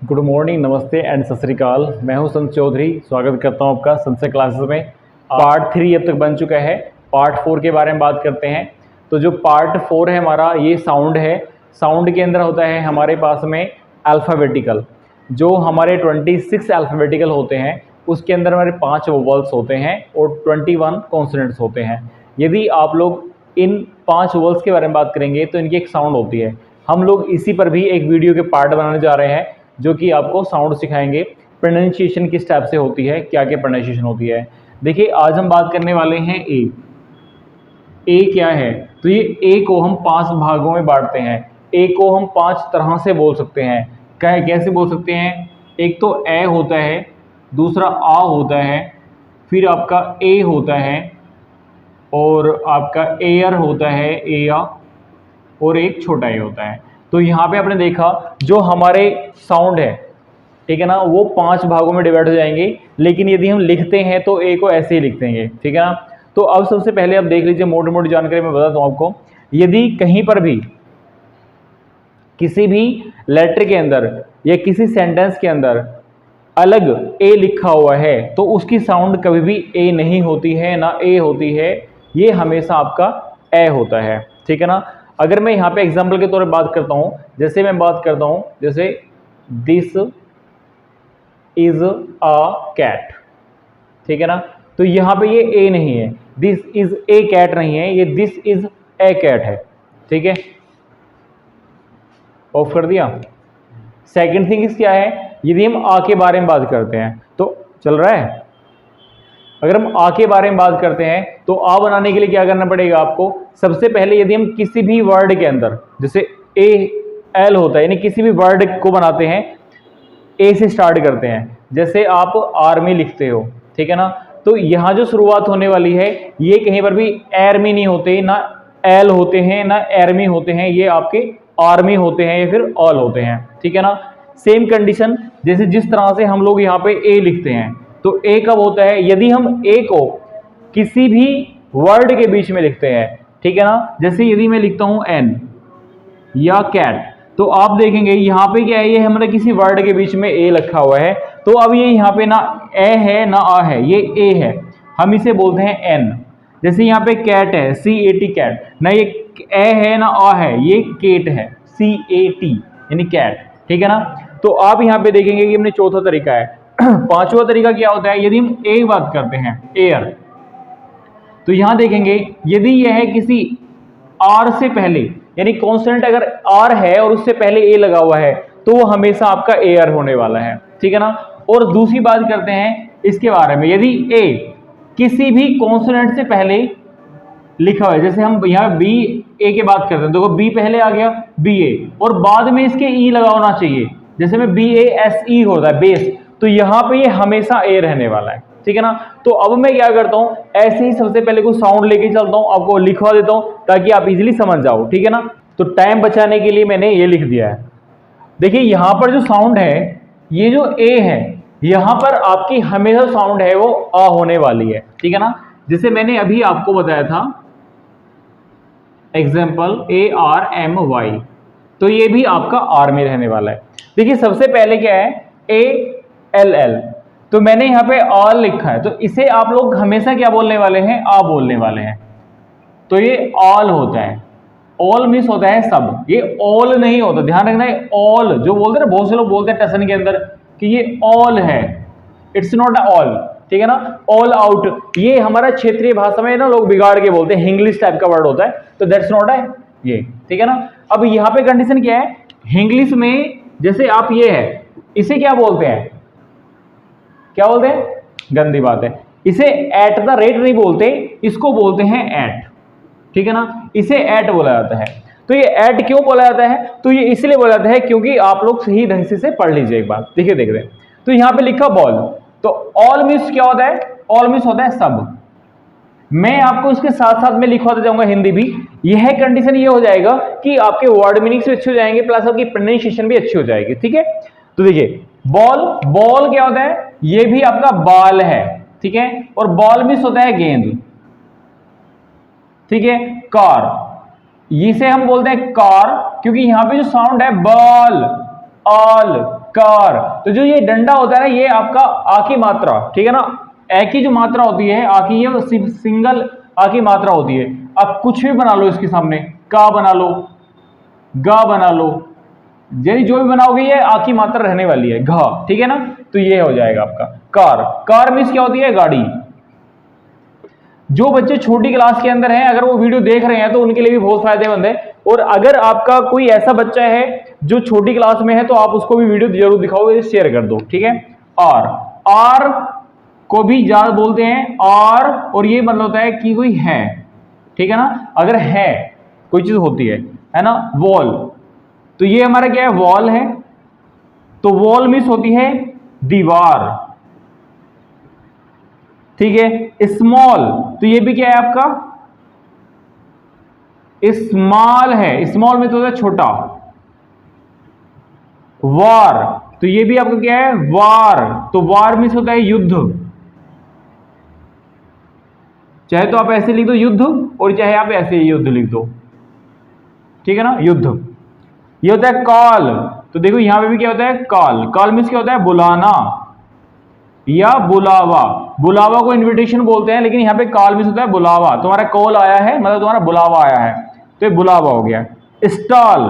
Good morning, नमस्ते and सत श्री अकाल। मैं हूं संत चौधरी। स्वागत करता हूं आपका संत क्लासेस में। पार्ट 3 अब तक बन चुका है। पार्ट 4 के बारे में बात करते हैं। तो जो पार्ट 4 है हमारा, ये साउंड है। साउंड के अंदर होता है हमारे पास में अल्फ़ाबेटिकल। जो हमारे 26 अल्फ़ाबेटिकल होते हैं उसके अंदर हमारे 5 वोवल्स होते हैं और 21 कॉन्सोनेंट्स होते हैं। यदि आप लोग इन 5 वोवल्स के बारे में बात करेंगे तो इनकी एक साउंड होती है। हम लोग इसी पर भी एक वीडियो के पार्ट बनाने जा रहे हैं जो कि आपको साउंड सिखाएंगे। प्रोनाउंसिएशन किस टाइप से होती है, क्या क्या प्रोनाउंसिएशन होती है। देखिए, आज हम बात करने वाले हैं ए। ए क्या है? तो ये ए को हम 5 भागों में बांटते हैं। ए को हम 5 तरह से बोल सकते हैं। कैसे बोल सकते हैं? एक तो ए होता है, दूसरा आ होता है, फिर आपका ए होता है, और आपका एयर होता है, एया, और एक छोटा ए होता है। तो यहाँ पे आपने देखा जो हमारे साउंड है, ठीक है ना, वो 5 भागों में डिवाइड हो जाएंगे। लेकिन यदि हम लिखते हैं तो ए को ऐसे ही लिख देंगे, ठीक है ना। तो अब सबसे पहले आप देख लीजिए, मोटी मोटी जानकारी मैं बताता हूँ आपको। यदि कहीं पर भी किसी भी लेटर के अंदर या किसी सेंटेंस के अंदर अलग ए लिखा हुआ है तो उसकी साउंड कभी भी ए नहीं होती है, ना ए होती है, ये हमेशा आपका ए होता है, ठीक है ना। अगर मैं यहाँ पे एग्जाम्पल के तौर पे बात करता हूँ, जैसे मैं बात करता हूँ, जैसे दिस इज अ कैट, ठीक है ना। तो यहाँ पे ये ए नहीं है, दिस इज ए कैट नहीं है, ये दिस इज ए कैट है, ठीक है। ऑफ कर दिया। सेकंड थिंग इज क्या है? यदि हम आ के बारे में बात करते हैं तो चल रहा है। अगर हम आ के बारे में बात करते हैं तो आ बनाने के लिए क्या करना पड़ेगा आपको? सबसे पहले यदि हम किसी भी वर्ड के अंदर, जैसे ए एल होता है, यानी किसी भी वर्ड को बनाते हैं, ए से स्टार्ट करते हैं। जैसे आप आर्मी लिखते हो, ठीक है ना, तो यहाँ जो शुरुआत होने वाली है ये कहीं पर भी एरमी नहीं होते, ना एल होते हैं, ना एरमी होते हैं, ये आपके आर्मी होते हैं या फिर ऑल होते हैं, ठीक है ना। सेम कंडीशन, जैसे जिस तरह से हम लोग यहाँ पे ए लिखते हैं, तो ए कब होता है? यदि हम ए को किसी भी वर्ड के बीच में लिखते हैं, ठीक है ना। जैसे यदि मैं लिखता हूं एन या कैट, तो आप देखेंगे यहाँ पे क्या है, ये हमारे किसी वर्ड के बीच में ए लिखा हुआ है। तो अब ये यहाँ पे ना ए है ना आ है, ये ए है, हम इसे बोलते हैं एन। जैसे यहाँ पे कैट है, CAT कैट, ना ये ए है ना आ है, ये केट है, CAT यानी कैट, ठीक है ना। तो आप यहाँ पे देखेंगे कि हमने चौथा तरीका है। पांचवा तरीका क्या होता है? यदि हम ए बात करते हैं, एयर, तो यहां देखेंगे यदि यह है किसी आर से पहले, यानी कॉन्सोनेंट अगर आर है और उससे पहले ए लगा हुआ है, तो वो हमेशा आपका एयर होने वाला है, ठीक है ना। और दूसरी बात करते हैं इसके बारे में, यदि ए किसी भी कॉन्सोनेंट से पहले लिखा हुआ है, जैसे हम यहाँ बी ए की बात करते हैं, देखो बी पहले आ गया, बी ए, और बाद में इसके ई लगा होना चाहिए, जैसे में BASE होता है बेस, तो यहाँ पे ये हमेशा ए रहने वाला है, ठीक है ना। तो अब मैं क्या करता हूँ, ऐसे ही सबसे पहले कुछ साउंड लेके चलता हूँ, आपको लिखवा देता हूँ ताकि आप इजीली समझ जाओ, ठीक है ना। तो टाइम बचाने के लिए मैंने ये लिख दिया है। देखिए यहाँ पर जो साउंड है, ये जो ए है, यहाँ पर आपकी हमेशा साउंड है वो आ होने वाली है, ठीक है ना। जैसे मैंने अभी आपको बताया था एग्जाम्पल ARMY, तो ये भी आपका आर में रहने वाला है। देखिए सबसे पहले क्या है, ALL, तो मैंने यहाँ पे ऑल लिखा है, तो इसे आप लोग हमेशा क्या बोलने वाले हैं? आ बोलने वाले हैं। तो ये ऑल होता है, ऑल मिस होता है सब, ये ऑल नहीं होता, ध्यान रखना है। ऑल जो बोलते हैं ना, बहुत से लोग बोलते हैं टसन के अंदर कि ये ऑल है, इट्स नॉट ऑल, ठीक है ना। ऑल आउट, ये हमारा क्षेत्रीय भाषा में ना लोग बिगाड़ के बोलते हैं, इंग्लिश टाइप का वर्ड होता है, तो दैट्स नॉट है ये, ठीक है ना। अब यहाँ पे कंडीशन क्या है, इंग्लिश में जैसे आप ये है, इसे क्या बोलते हैं? क्या बोलते हैं? गंदी बात है, इसे एट द रेट नहीं बोलते, इसको बोलते हैं एट, ठीक है ना। इसे एट बोला जाता है। तो ये एट क्यों बोला जाता है? तो ये इसलिए बोला जाता है क्योंकि आप लोग सही ढंग से पढ़ लीजिए एक बार, देखिए देख रहे हैं। तो यहाँ पे लिखा बॉल, तो ऑल मिस क्या होता है? ऑल मिस होता है सब। मैं आपको इसके साथ साथ में लिखवाते जाऊंगा हिंदी भी। यह कंडीशन ये हो जाएगा कि आपके वर्ड मीनिंग्स भी अच्छे हो जाएंगे, प्लस आपकी प्रोनाउंसिएशन भी अच्छी हो जाएगी, ठीक है। तो देखिए बॉल, बॉल क्या होता है? ये भी आपका बॉल है, ठीक है, और बॉल मिस होता है गेंद, ठीक है। कार, इसे हम बोलते हैं कार, क्योंकि यहां पे जो साउंड है बॉल, ऑल, कार। तो जो ये डंडा होता है ना, ये आपका आ की मात्रा, ठीक है ना, ए की जो मात्रा होती है आ की, ये सिर्फ सिंगल आ की मात्रा होती है। अब कुछ भी बना लो इसके सामने, का बना लो, गा बना लो, यानी जो भी बनाओगे ये आ की मात्रा रहने वाली है, घा, ठीक है ना। तो ये हो जाएगा आपका कार। कार मीन्स क्या होती है, गाड़ी। जो बच्चे छोटी क्लास के अंदर हैं, अगर वो वीडियो देख रहे हैं तो उनके लिए भी बहुत फायदेमंद है। और अगर आपका कोई ऐसा बच्चा है जो छोटी क्लास में है तो आप उसको भी वीडियो जरूर दिखाओ, शेयर कर दो, ठीक है। आर, आर को भी ज्यादा बोलते हैं आर, और ये मतलब होता है कि कोई है, ठीक है ना। अगर है कोई चीज होती है ना। वॉल, तो ये हमारा क्या है, वॉल है। तो वॉल मीन्स होती है दीवार, ठीक है। स्मॉल, तो ये भी क्या है आपका, स्मॉल है, स्मॉल में तो होता है छोटा। वार, तो ये भी आपका क्या है, वार। तो वार मीन्स होता है युद्ध, चाहे तो आप ऐसे लिख दो युद्ध, और चाहे आप ऐसे युद्ध लिख दो, ठीक है ना, युद्ध। ये होता है कॉल, तो देखो यहां पे भी क्या होता है, कॉल। कॉल मीन्स क्या होता है, बुलाना या बुलावा। बुलावा को इनविटेशन बोलते हैं, लेकिन यहाँ पे कॉल मीन्स होता है बुलावा। तुम्हारा कॉल आया है मतलब तुम्हारा बुलावा आया है, तो ये बुलावा हो गया। स्टॉल,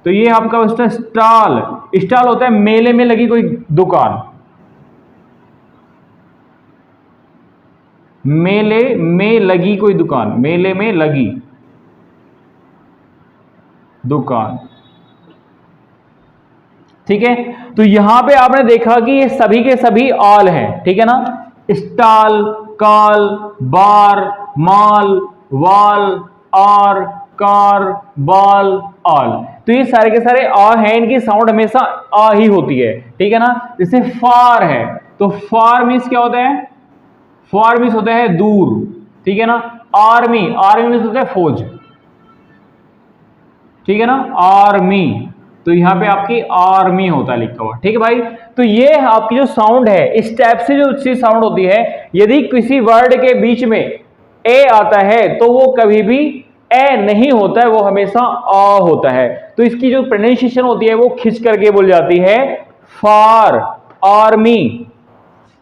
तो ये आपका स्टॉल, स्टॉल होता है मेले में लगी कोई दुकान, मेले में लगी कोई दुकान, मेले में लगी दुकान, ठीक है। तो यहां पे आपने देखा कि ये सभी के सभी ऑल हैं, ठीक है ना। स्टॉल, कॉल, बार, मॉल, वॉल, और, कार, बॉल, ऑल। तो ये सारे के सारे आ हैं, इनकी साउंड हमेशा आ ही होती है, ठीक है ना। जैसे फार है, तो फार मीन्स क्या होता है, फार मीन्स होता है दूर, ठीक है ना। आर्मी, आर्मी मीन्स होता है फौज, ठीक है ना, आर्मी। तो यहां पे आपकी आर्मी होता है लिखा हुआ, ठीक है भाई। तो ये आपकी जो साउंड है, इस टाइप से जो चीज साउंड होती है, यदि किसी वर्ड के बीच में ए आता है तो वो कभी भी ए नहीं होता है, वो हमेशा आ होता है। तो इसकी जो प्रोनाउंसिएशन होती है वो खिंच करके बोल जाती है फार, आर्मी,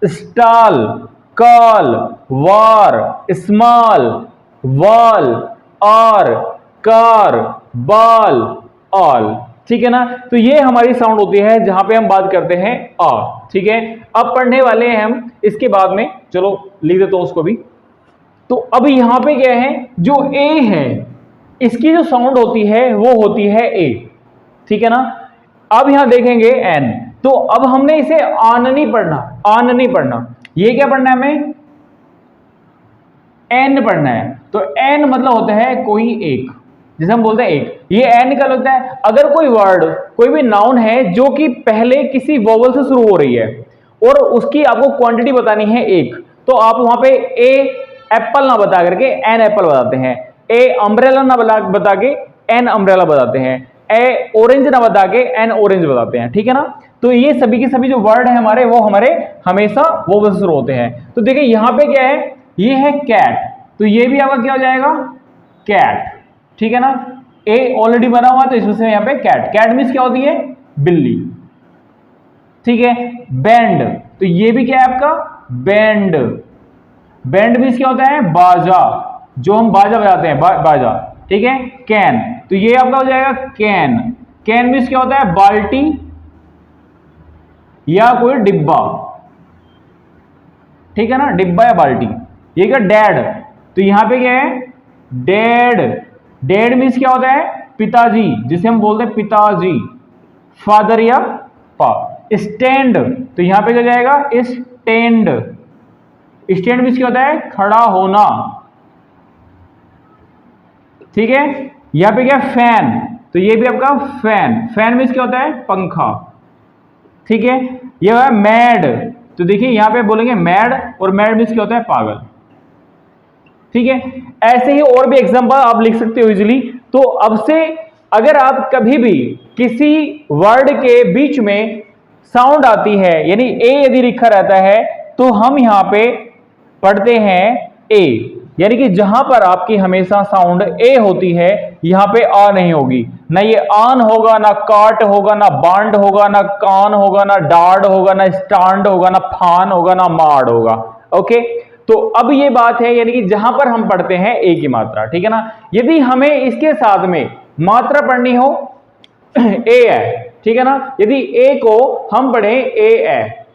स्टॉल, कॉल, वार, स्मॉल, वॉल, और, कार, बॉल, ऑल, ठीक है ना। तो ये हमारी साउंड होती है जहां पे हम बात करते हैं आ, ठीक है। अब पढ़ने वाले हैं हम इसके बाद में, चलो लिख देता हूं उसको भी। तो अब यहां पे क्या है, जो ए है इसकी जो साउंड होती है वो होती है ए, ठीक है ना। अब यहां देखेंगे एन, तो अब हमने इसे आन नहीं पढ़ना, आन नहीं पढ़ना, ये क्या पढ़ना है हमें, एन पढ़ना है। तो एन मतलब होता है कोई एक, जैसे हम बोलते हैं एक, ये एन का होता है अगर कोई वर्ड, कोई भी नाउन है जो कि पहले किसी वोवल से शुरू हो रही है और उसकी आपको क्वांटिटी बतानी है एक, तो आप वहां पे ए एप्पल ना बता करके एन एप्पल बताते हैं, ए अम्ब्रेला ना बता के एन अम्ब्रेला बताते हैं, ए ऑरेंज ना बता के एन ऑरेंज बताते हैं, ठीक है ना। तो ये सभी के सभी जो वर्ड है हमारे, वो हमारे हमेशा वोवल से शुरू होते हैं। तो देखिए यहां पे क्या है, ये है कैट, तो ये भी आपका क्या हो जाएगा, कैट, ठीक है ना। ए ऑलरेडी बना हुआ तो इसमें से यहां पे कैट, कैट मीन्स क्या होती है, बिल्ली, ठीक है। बैंड, तो ये भी क्या है आपका, बैंड, बैंड मीन्स क्या होता है, बाजा, जो हम बाजा बजाते हैं, बाजा, ठीक है। कैन, तो ये आपका हो जाएगा कैन, कैन मीन्स क्या होता है, बाल्टी या कोई डिब्बा, ठीक है ना, डिब्बा या बाल्टी। ये क्या, डैड, तो यहां पे क्या है, डैड, डैड मीन्स क्या होता है, पिताजी, जिसे हम बोलते हैं पिताजी, फादर या पा। स्टैंड, तो यहां पे क्या जाएगा, स्टैंड, स्टैंड मीन्स क्या होता है, खड़ा होना, ठीक है। यहां पे क्या, फैन, तो ये भी आपका फैन, फैन मीन्स क्या होता है, पंखा, ठीक है। यह है मैड, तो देखिए यहां पे बोलेंगे मैड, और मैड मीन्स क्या होता है, पागल, ठीक है। ऐसे ही और भी एग्जांपल आप लिख सकते हो इजीली। तो अब से अगर आप कभी भी किसी वर्ड के बीच में साउंड आती है, यानी ए यदि लिखा रहता है, तो हम यहां पे पढ़ते हैं ए, यानी कि जहां पर आपकी हमेशा साउंड ए होती है यहां पे आ नहीं होगी, ना ये आन होगा, ना काट होगा, ना बांड होगा, ना कान होगा, ना डाड होगा, ना स्टांड होगा, ना फान होगा, ना माड़ होगा। ओके, तो अब ये बात है यानी कि जहां पर हम पढ़ते हैं ए की मात्रा, ठीक है ना। यदि हमें इसके साथ में मात्रा पढ़नी हो ए है, ठीक है ना, यदि ए को हम पढ़े ए है,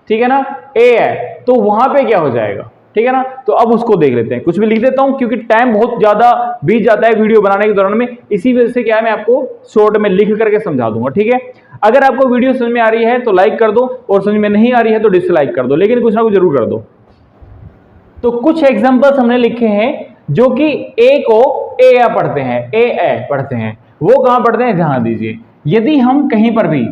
ठीक है ना, ए है, तो वहां पे क्या हो जाएगा, ठीक है ना। तो अब उसको देख लेते हैं, कुछ भी लिख देता हूं क्योंकि टाइम बहुत ज्यादा बीत जाता है वीडियो बनाने के दौरान में, इसी वजह से क्या है मैं आपको शॉर्ट में लिख करके समझा दूंगा, ठीक है। अगर आपको वीडियो समझ में आ रही है तो लाइक कर दो, और समझ में नहीं आ रही है तो डिसलाइक कर दो, लेकिन कुछ ना कुछ जरूर कर दो। तो कुछ एग्जांपल्स हमने लिखे हैं जो कि ए को ए पढ़ते हैं, ए पढ़ते हैं, वो कहां पढ़ते हैं ध्यान दीजिए। यदि हम कहीं पर भी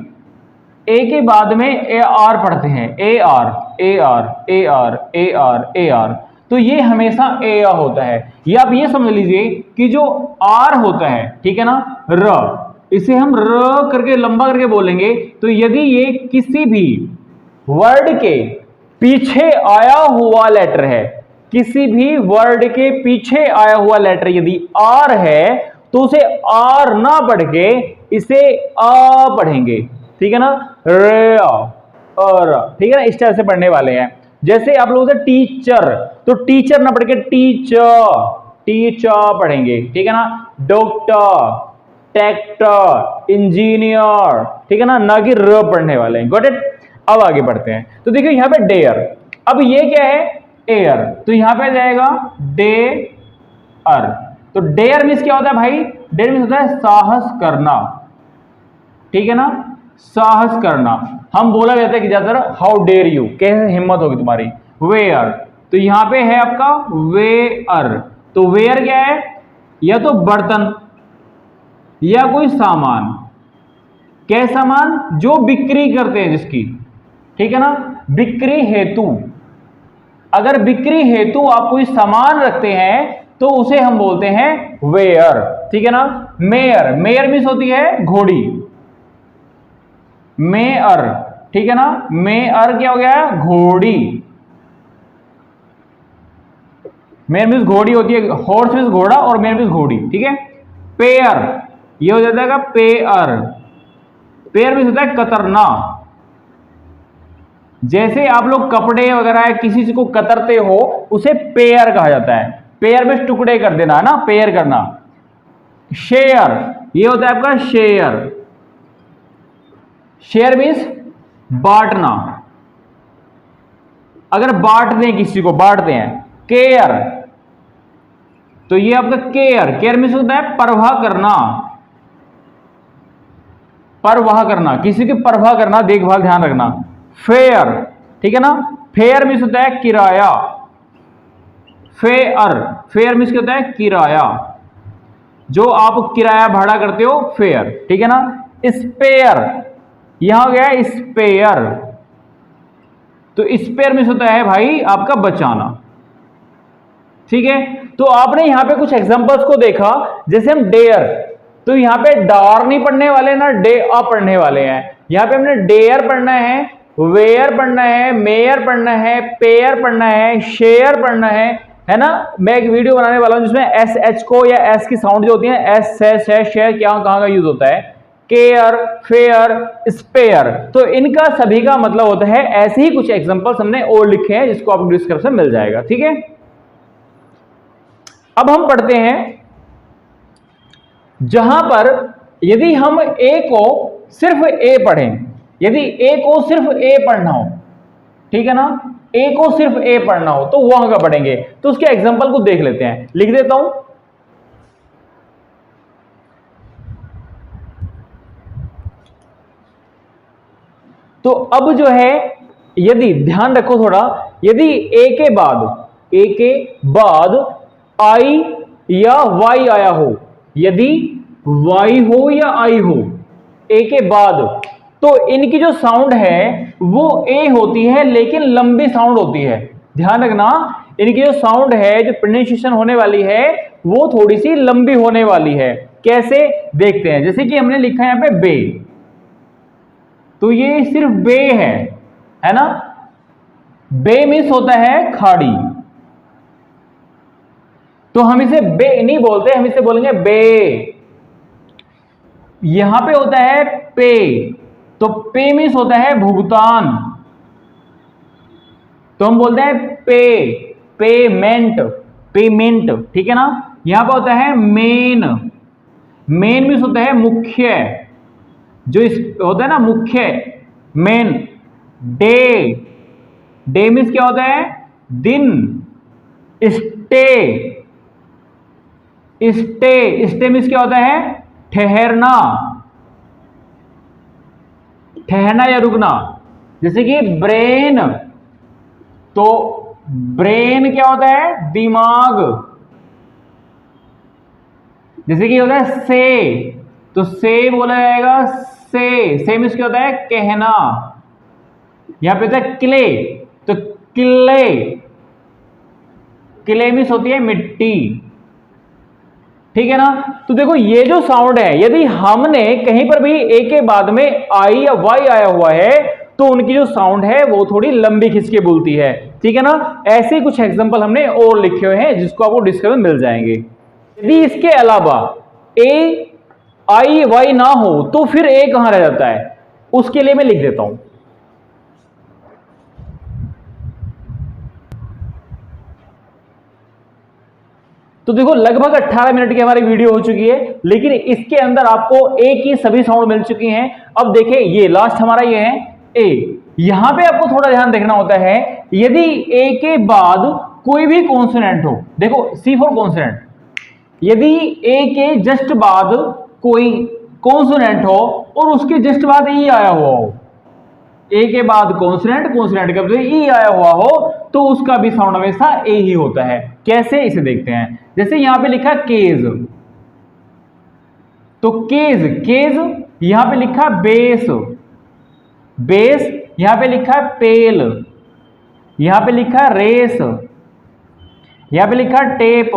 ए के बाद में ए आर पढ़ते हैं, A R A R A R A R A R, तो ये हमेशा ए आ होता है। या आप ये समझ लीजिए कि जो आर होता है, ठीक है ना, र, इसे हम र करके लंबा करके बोलेंगे, तो यदि ये किसी भी वर्ड के पीछे आया हुआ लेटर है, किसी भी वर्ड के पीछे आया हुआ लेटर यदि आर है तो उसे आर ना पढ़ के इसे आ पढ़ेंगे, ठीक है ना, रे और, ठीक है ना, इस तरह से पढ़ने वाले हैं। जैसे आप लोग टीचर, तो टीचर ना पढ़ के टीचर पढ़ेंगे, ठीक है ना, डॉक्टर, ट्रैक्टर, इंजीनियर, ठीक है ना कि र पढ़ने वाले हैं। Got it. अब आगे बढ़ते हैं, तो देखिए यहां पे डेयर, अब ये क्या है एयर, तो यहां पे जाएगा डे अर। तो डेयर मीन्स क्या होता है भाई, डेयर मीन्स होता है साहस करना, ठीक है ना, साहस करना। हम बोला जाता है कि ज्यादातर हाउ डेयर यू, कैसे हिम्मत होगी तुम्हारी। वेयर, तो यहां पे है आपका वेयर, तो वेयर क्या है, या तो बर्तन या कोई सामान, क्या सामान, जो बिक्री करते हैं जिसकी, ठीक है ना, बिक्री हेतु। अगर बिक्री हेतु आप कोई सामान रखते हैं तो उसे हम बोलते हैं वेयर, ठीक है ना। मेयर, मेयर मीन्स होती है घोड़ी, मेयर, ठीक है ना, मेयर क्या हो गया, घोड़ी। मेयर मीन्स घोड़ी होती है, हॉर्स मीन्स घोड़ा और मेयर मीन्स घोड़ी, ठीक है। पेयर, ये हो जाता है पेयर, पेयर मीन्स होता है कतरना। जैसे आप लोग कपड़े वगैरह किसी चीज को कतरते हो उसे पेयर कहा जाता है, पेयर में टुकड़े कर देना है ना, पेयर करना। शेयर, ये होता है आपका शेयर, शेयर मीन्स बांटना, अगर बांट दें किसी को, बांटते हैं। केयर, तो ये आपका केयर, केयर मीन्स होता है परवाह करना, परवाह करना, किसी की परवाह करना, देखभाल, ध्यान रखना। फेयर, ठीक है ना, फेयर मीन्स होता है किराया, फेयर, फेयर मीन्स क्या होता है किराया, जो आप किराया भाड़ा करते हो, फेयर, ठीक है ना। स्पेयर, यहां हो गया स्पेयर, तो स्पेयर मीन्स होता है भाई आपका बचाना, ठीक है। तो आपने यहां पे कुछ एग्जांपल्स को देखा, जैसे हम डेयर, तो यहां पे डार नहीं पढ़ने वाले ना डे आ पढ़ने वाले हैं। यहां पे हमने डेयर पढ़ना है, वेयर पढ़ना है, मेयर पढ़ना है, पेयर पढ़ना है, शेयर पढ़ना है ना। मैं एक वीडियो बनाने वाला हूं जिसमें एस एच को या एस की साउंड जो होती है, एस से शेयर क्या कहां का यूज होता है, केयर, फेयर, स्पेयर, तो इनका सभी का मतलब होता है। ऐसे ही कुछ एग्जांपल्स हमने और लिखे हैं जिसको आपको डिस्क्रिप्शन मिल जाएगा, ठीक है। अब हम पढ़ते हैं जहां पर यदि हम ए को सिर्फ ए पढ़ें, यदि ए को सिर्फ ए पढ़ना हो, ठीक है ना, ए को सिर्फ ए पढ़ना हो तो वहां का पढ़ेंगे। तो उसके एग्जांपल को देख लेते हैं, लिख देता हूं। तो अब जो है, यदि ध्यान रखो थोड़ा, यदि ए के बाद आई या वाई आया हो, यदि वाई हो या आई हो ए के बाद, तो इनकी जो साउंड है वो ए होती है लेकिन लंबी साउंड होती है। ध्यान रखना, इनकी जो साउंड है, जो प्रोनाउंसिएशन होने वाली है वो थोड़ी सी लंबी होने वाली है। कैसे देखते हैं, जैसे कि हमने लिखा है यहां पे बे, तो ये सिर्फ बे है ना। बे मीन्स होता है खाड़ी, तो हम इसे बे नहीं बोलते, हम इसे बोलेंगे बे। यहां पे होता है पे, तो पे मीन्स होता है भुगतान, तो हम बोलते हैं पे, पेमेंट, पेमेंट, ठीक है ना। यहां पे होता है मेन, मेन मीन्स होता है मुख्य, जो इस होता है ना मुख्य, मेन। डे, डे मीन्स क्या होता है दिन। स्टे, स्टे, स्टे मीन्स क्या होता है ठहरना, ठहरना या रुकना। जैसे कि ब्रेन, तो ब्रेन क्या होता है दिमाग। जैसे कि होता है से, तो से बोला जाएगा से मीन्स क्या होता है कहना। यहां पे होता है क्ले, तो क्ले, क्ले मीन्स होती है मिट्टी, ठीक है ना। तो देखो ये जो साउंड है, यदि हमने कहीं पर भी ए के बाद में आई या वाई आया हुआ है तो उनकी जो साउंड है वो थोड़ी लंबी खिंच के बोलती है, ठीक है ना। ऐसे कुछ एग्जांपल हमने और लिखे हुए हैं जिसको आपको डिस्कशन मिल जाएंगे। यदि इसके अलावा ए आई वाई ना हो तो फिर ए कहां रह जाता है, उसके लिए मैं लिख देता हूं। तो देखो लगभग 18 मिनट की हमारी वीडियो हो चुकी है, लेकिन इसके अंदर आपको ए की सभी साउंड मिल चुकी हैं। अब देखिए ये लास्ट हमारा ये है ए। यहां पे आपको थोड़ा ध्यान देखना होता है, यदि ए के बाद कोई भी कॉन्सोनेंट हो, देखो सी फॉर कॉन्सोनेंट, यदि ए के जस्ट बाद कोई कॉन्सोनेंट हो और उसके जस्ट बाद ई आया हुआ हो, ए के बाद कॉन्सोनेंट, कॉन्सोनेंट के बाद ई आया हुआ हो, तो उसका भी साउंड हमेशा ए ही होता है। कैसे, इसे देखते हैं। जैसे यहां पे लिखा केज, तो केज, केज यहां पे लिखा बेस, बेस यहां पे लिखा पेल, यहां पे लिखा रेस, यहां पे लिखा टेप,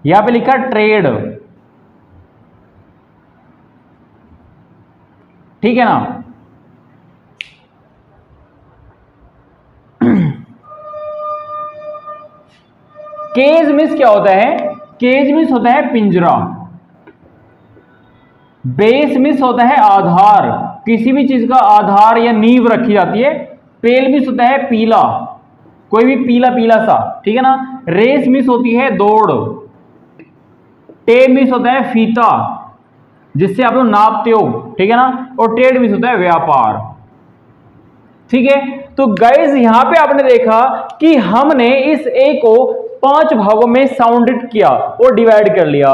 यहां पे लिखा ट्रेड, ठीक है ना। केज मीन्स क्या होता है, केज मीन्स होता है पिंजरा। बेस मीन्स होता है आधार, किसी भी चीज का आधार या नींव रखी जाती है। पेल मीन्स होता है पीला, कोई भी पीला पीला सा, ठीक है ना। रेस मीन्स होती है दौड़। टेप मीन्स होता है फीता जिससे आप लोग नापते हो, ठीक है ना। और ट्रेड मीन्स होता है व्यापार, ठीक है। तो गाइज यहां पे आपने देखा कि हमने इस ए को 5 भागों में साउंडेड किया और डिवाइड कर लिया।